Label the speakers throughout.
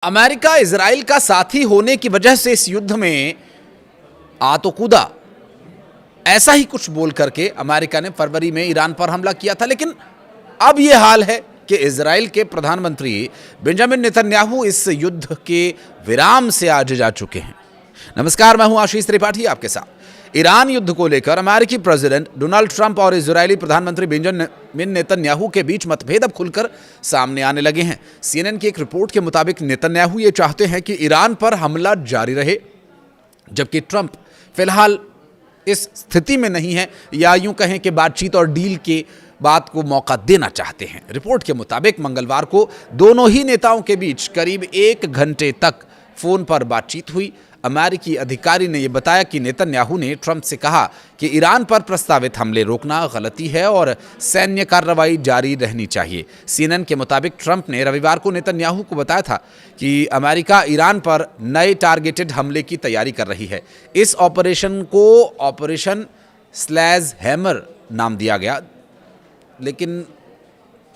Speaker 1: America Israel का साथी होने की वजह से इस युद्ध में आ तो कूदा, ऐसा ही कुछ बोल करके अमेरिका ने फरवरी में ईरान पर हमला किया था। लेकिन अब यह हाल है कि इजराइल के प्रधानमंत्री बेंजामिन नेतन्याहू इस युद्ध के विराम से आज जा चुके हैं। नमस्कार, मैं हूं आशीष त्रिपाठी आपके साथ। ईरान युद्ध को लेकर अमेरिकी प्रेसिडेंट डोनाल्ड ट्रंप और इजरायली प्रधानमंत्री बेंजामिन नेतन्याहू के बीच मतभेद अब खुलकर सामने आने लगे हैं। सीएनएन की एक रिपोर्ट के मुताबिक नेतन्याहू ये चाहते हैं कि ईरान पर हमला जारी रहे, जबकि ट्रंप फिलहाल इस स्थिति में नहीं है, या यूं कहें कि बातचीत और डील के बात को मौका देना चाहते हैं। रिपोर्ट के मुताबिक मंगलवार को दोनों ही नेताओं के बीच करीब 1 घंटे तक फोन पर बातचीत हुई। अमेरिकी अधिकारी ने यह बताया कि नेतन्याहू ने ट्रंप से कहा कि ईरान पर प्रस्तावित हमले रोकना गलती है और सैन्य कार्रवाई जारी रहनी चाहिए। सीएनएन के मुताबिक ट्रंप ने रविवार को नेतन्याहू को बताया था कि अमेरिका ईरान पर नए टारगेटेड हमले की तैयारी कर रही है। इस ऑपरेशन को ऑपरेशन स्लैश हैमर नाम दिया गया, लेकिन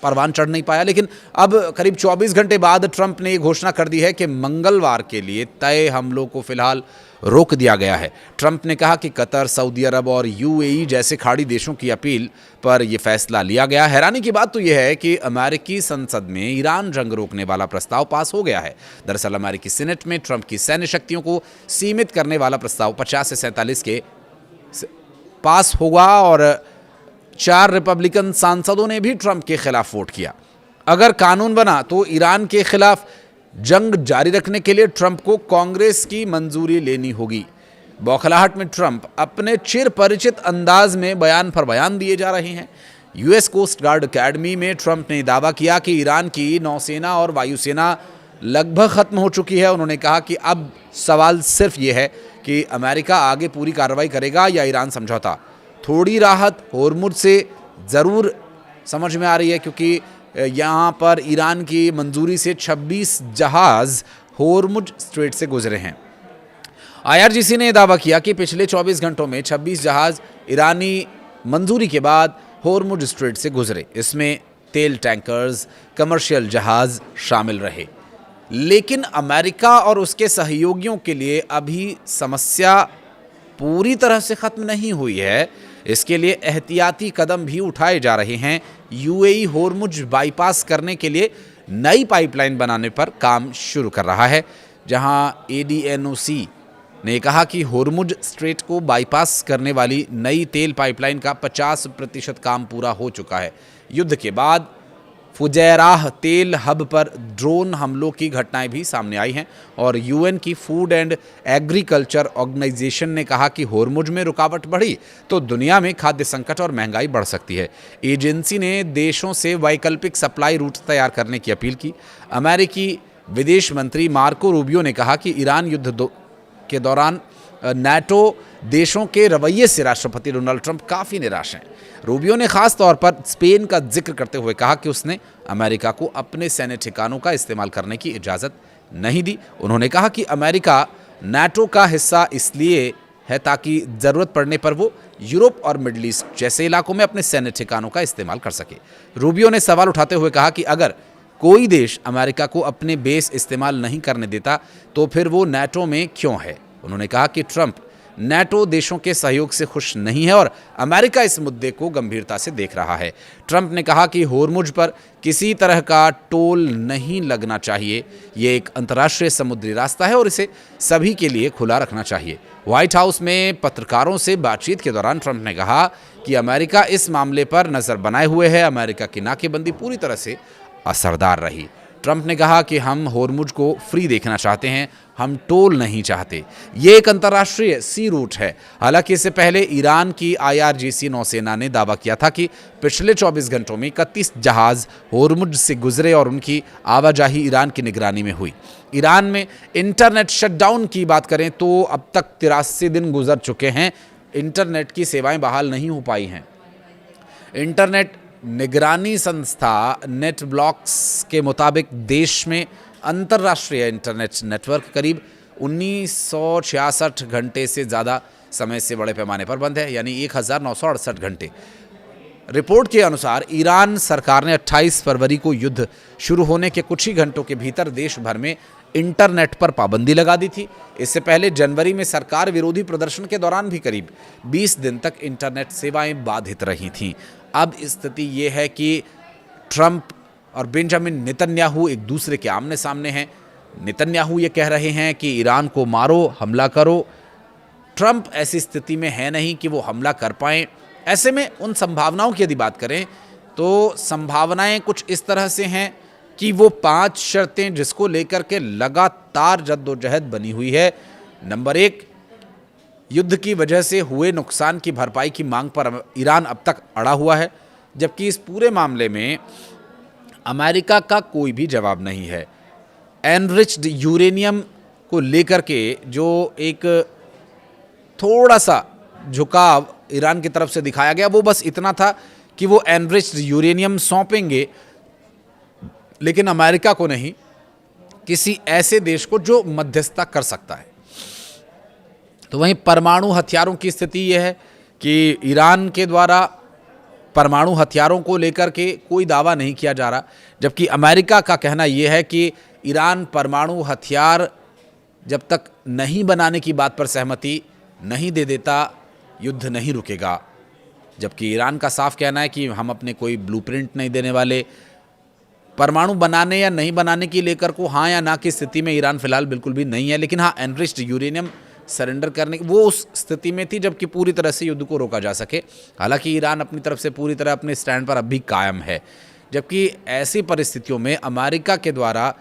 Speaker 1: परवान चढ़ नहीं पाया। लेकिन अब करीब 24 घंटे बाद ट्रंप ने घोषणा कर दी है कि मंगलवार के लिए तय हमलों को फिलहाल रोक दिया गया है। ट्रंप ने कहा कि कतर, सऊदी अरब और यूएई जैसे खाड़ी देशों की अपील पर यह फैसला लिया गया। हैरानी की बात तो यह है कि अमेरिकी संसद में ईरान जंग रोकने वाला प्रस्ताव पास हो गया है। दरअसल अमेरिकी सीनेट में ट्रंप की सैन्य शक्तियों को सीमित करने वाला प्रस्ताव 50 से 47 के पास हुआ और 4 रिपब्लिकन सांसदों ने भी ट्रंप के खिलाफ वोट किया। अगर कानून बना तो ईरान के खिलाफ जंग जारी रखने के लिए ट्रंप को कांग्रेस की मंजूरी लेनी होगी। बौखलाहट में ट्रंप अपने चिर परिचित अंदाज में बयान पर बयान दिए जा रहे हैं। यूएस कोस्ट गार्ड अकेडमी में ट्रंप ने दावा किया कि ईरान की नौसेना और वायुसेना लगभग खत्म हो चुकी है। उन्होंने कहा कि अब सवाल सिर्फ ये है कि अमेरिका आगे पूरी कार्रवाई करेगा या ईरान समझौता। थोड़ी राहत होर्मुज से ज़रूर समझ में आ रही है, क्योंकि यहाँ पर ईरान की मंजूरी से 26 जहाज़ होर्मुज स्ट्रेट से गुजरे हैं। आईआरजीसी ने दावा किया कि पिछले 24 घंटों में 26 जहाज़ ईरानी मंजूरी के बाद होर्मुज स्ट्रेट से गुजरे। इसमें तेल टैंकर्स, कमर्शियल जहाज़ शामिल रहे। लेकिन अमेरिका और उसके सहयोगियों के लिए अभी समस्या पूरी तरह से ख़त्म नहीं हुई है। इसके लिए एहतियाती कदम भी उठाए जा रहे हैं। यूएई होर्मुज बाईपास करने के लिए नई पाइपलाइन बनाने पर काम शुरू कर रहा है, जहां एडीएनओसी ने कहा कि होर्मुज स्ट्रेट को बाईपास करने वाली नई तेल पाइपलाइन का 50% काम पूरा हो चुका है। युद्ध के बाद फुजैराह तेल हब पर ड्रोन हमलों की घटनाएं भी सामने आई हैं और यूएन की फूड एंड एग्रीकल्चर ऑर्गेनाइजेशन ने कहा कि होर्मुज में रुकावट बढ़ी तो दुनिया में खाद्य संकट और महंगाई बढ़ सकती है। एजेंसी ने देशों से वैकल्पिक सप्लाई रूट तैयार करने की अपील की। अमेरिकी विदेश मंत्री मार्को रूबियो ने कहा कि ईरान युद्ध के दौरान नाटो देशों के रवैये से राष्ट्रपति डोनाल्ड ट्रंप काफ़ी निराश हैं। रूबियो ने खास तौर पर स्पेन का जिक्र करते हुए कहा कि उसने अमेरिका को अपने सैन्य ठिकानों का इस्तेमाल करने की इजाज़त नहीं दी। उन्होंने कहा कि अमेरिका नाटो का हिस्सा इसलिए है ताकि ज़रूरत पड़ने पर वो यूरोप और मिडल ईस्ट जैसे इलाकों में अपने सैन्य ठिकानों का इस्तेमाल कर सके। रूबियो ने सवाल उठाते हुए कहा कि अगर कोई देश अमेरिका को अपने बेस इस्तेमाल नहीं करने देता तो फिर वो नाटो में क्यों है। उन्होंने कहा कि ट्रंप नाटो देशों के सहयोग से खुश नहीं है और अमेरिका इस मुद्दे को गंभीरता से देख रहा है। ट्रंप ने कहा कि होर्मुज पर किसी तरह का टोल नहीं लगना चाहिए। ये एक अंतर्राष्ट्रीय समुद्री रास्ता है और इसे सभी के लिए खुला रखना चाहिए। व्हाइट हाउस में पत्रकारों से बातचीत के दौरान ट्रंप ने कहा कि अमेरिका इस मामले पर नज़र बनाए हुए है। अमेरिका की नाकेबंदी पूरी तरह से असरदार रही। ट्रंप ने कहा कि हम होर्मुज को फ्री देखना चाहते हैं, हम टोल नहीं चाहते। ये एक अंतर्राष्ट्रीय सी रूट है। हालांकि इससे पहले ईरान की आईआरजीसी नौसेना ने दावा किया था कि पिछले 24 घंटों में 31 जहाज़ होर्मुज से गुजरे और उनकी आवाजाही ईरान की निगरानी में हुई। ईरान में इंटरनेट शटडाउन की बात करें तो अब तक 83 दिन गुजर चुके हैं। इंटरनेट की सेवाएं बहाल नहीं हो पाई हैं। इंटरनेट निगरानी संस्था नेटब्लॉक्स के मुताबिक देश में अंतर्राष्ट्रीय इंटरनेट नेटवर्क करीब 1966 घंटे से ज़्यादा समय से बड़े पैमाने पर बंद है, यानी 1968 घंटे। रिपोर्ट के अनुसार ईरान सरकार ने 28 फरवरी को युद्ध शुरू होने के कुछ ही घंटों के भीतर देश भर में इंटरनेट पर पाबंदी लगा दी थी। इससे पहले जनवरी में सरकार विरोधी प्रदर्शन के दौरान भी करीब 20 दिन तक इंटरनेट सेवाएं बाधित रही थीं। अब स्थिति ये है कि ट्रंप और बेंजामिन नेतन्याहू एक दूसरे के आमने सामने हैं। नेतन्याहू ये कह रहे हैं कि ईरान को मारो, हमला करो। ट्रंप ऐसी स्थिति में है नहीं कि वो हमला कर पाएं। ऐसे में उन संभावनाओं की यदि बात करें तो संभावनाएं कुछ इस तरह से हैं कि वो 5 शर्तें जिसको लेकर के लगातार जद्दोजहद बनी हुई है। नंबर 1, युद्ध की वजह से हुए नुकसान की भरपाई की मांग पर ईरान अब तक अड़ा हुआ है, जबकि इस पूरे मामले में अमेरिका का कोई भी जवाब नहीं है। एनरिच्ड यूरेनियम को लेकर के जो एक थोड़ा सा झुकाव ईरान की तरफ से दिखाया गया, वो बस इतना था कि वो एनरिच्ड यूरेनियम सौंपेंगे, लेकिन अमेरिका को नहीं, किसी ऐसे देश को जो मध्यस्थता कर सकता है। तो वहीं परमाणु हथियारों की स्थिति यह है कि ईरान के द्वारा परमाणु हथियारों को लेकर के कोई दावा नहीं किया जा रहा, जबकि अमेरिका का कहना यह है कि ईरान परमाणु हथियार जब तक नहीं बनाने की बात पर सहमति नहीं दे देता, युद्ध नहीं रुकेगा। जबकि ईरान का साफ कहना है कि हम अपने कोई ब्लूप्रिंट नहीं देने वाले। परमाणु बनाने या नहीं बनाने की लेकर को हाँ या ना की स्थिति में ईरान फिलहाल बिल्कुल भी नहीं है, लेकिन हाँ एनरिच्ड यूरेनियम सरेंडर करने वो उस स्थिति में थी जबकि पूरी तरह से युद्ध को रोका जा सके। हालांकि ईरान अपनी तरफ से पूरी तरह अपने स्टैंड पर अब भी कायम है, जबकि ऐसी परिस्थितियों में अमेरिका के द्वारा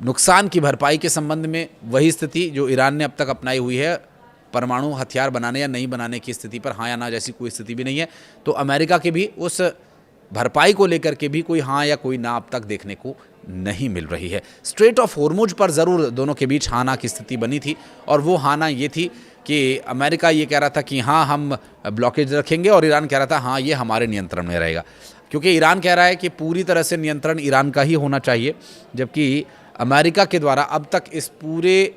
Speaker 1: नुकसान की भरपाई के संबंध में वही स्थिति जो ईरान ने अब तक अपनाई हुई है, परमाणु हथियार बनाने या नहीं बनाने की स्थिति पर हाँ या ना जैसी कोई स्थिति भी नहीं है। तो अमेरिका के भी उस भरपाई को लेकर के भी कोई हाँ या कोई ना अब तक देखने को नहीं मिल रही है। स्ट्रेट ऑफ होर्मुज पर ज़रूर दोनों के बीच हाँ ना की स्थिति बनी थी, और वो हाँ ना ये थी कि अमेरिका ये कह रहा था कि हाँ हम ब्लॉकेज रखेंगे, और ईरान कह रहा था हाँ ये हमारे नियंत्रण में रहेगा। क्योंकि ईरान कह रहा है कि पूरी तरह से नियंत्रण ईरान का ही होना चाहिए, जबकि अमेरिका के द्वारा अब तक इस पूरे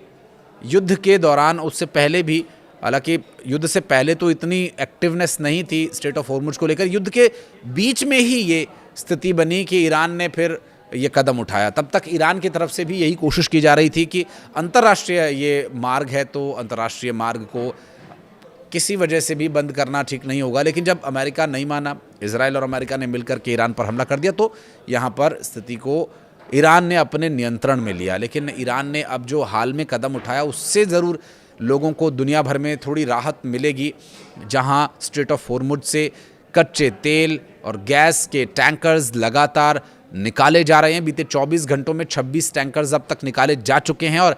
Speaker 1: युद्ध के दौरान, उससे पहले भी, हालांकि युद्ध से पहले तो इतनी एक्टिवनेस नहीं थी स्ट्रेट ऑफ होर्मुज को लेकर, युद्ध के बीच में ही ये स्थिति बनी कि ईरान ने फिर ये कदम उठाया। तब तक ईरान की तरफ से भी यही कोशिश की जा रही थी कि अंतर्राष्ट्रीय ये मार्ग है तो अंतर्राष्ट्रीय मार्ग को किसी वजह से भी बंद करना ठीक नहीं होगा। लेकिन जब अमेरिका नहीं माना, इजराइल और अमेरिका ने मिलकर के ईरान पर हमला कर दिया, तो यहाँ पर स्थिति को ईरान ने अपने नियंत्रण में लिया। लेकिन ईरान ने अब जो हाल में कदम उठाया उससे ज़रूर लोगों को दुनिया भर में थोड़ी राहत मिलेगी, जहां स्ट्रेट ऑफ होर्मुज से कच्चे तेल और गैस के टैंकर्स लगातार निकाले जा रहे हैं। बीते 24 घंटों में 26 टैंकर्स अब तक निकाले जा चुके हैं, और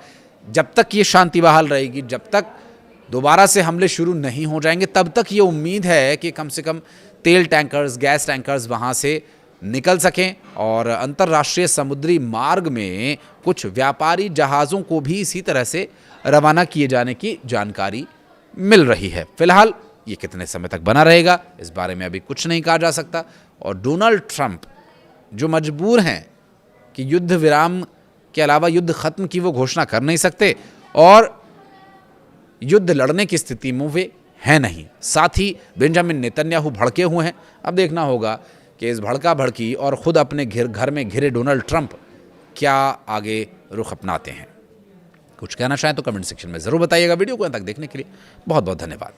Speaker 1: जब तक ये शांति बहाल रहेगी, जब तक दोबारा से हमले शुरू नहीं हो जाएंगे, तब तक ये उम्मीद है कि कम से कम तेल टैंकर्स, गैस टैंकर्स वहाँ से निकल सकें, और अंतर्राष्ट्रीय समुद्री मार्ग में कुछ व्यापारी जहाज़ों को भी इसी तरह से रवाना किए जाने की जानकारी मिल रही है। फिलहाल ये कितने समय तक बना रहेगा इस बारे में अभी कुछ नहीं कहा जा सकता, और डोनाल्ड ट्रंप जो मजबूर हैं कि युद्ध विराम के अलावा युद्ध खत्म की वो घोषणा कर नहीं सकते, और युद्ध लड़ने की स्थिति में वे हैं नहीं। साथ ही बेंजामिन नेतन्याहू भड़के हुए हैं। अब देखना होगा कि इस भड़का भड़की और ख़ुद अपने घर में घिरे डोनाल्ड ट्रंप क्या आगे रुख अपनाते हैं। कुछ कहना चाहें तो कमेंट सेक्शन में ज़रूर बताइएगा। वीडियो को यहाँ तक देखने के लिए बहुत बहुत धन्यवाद।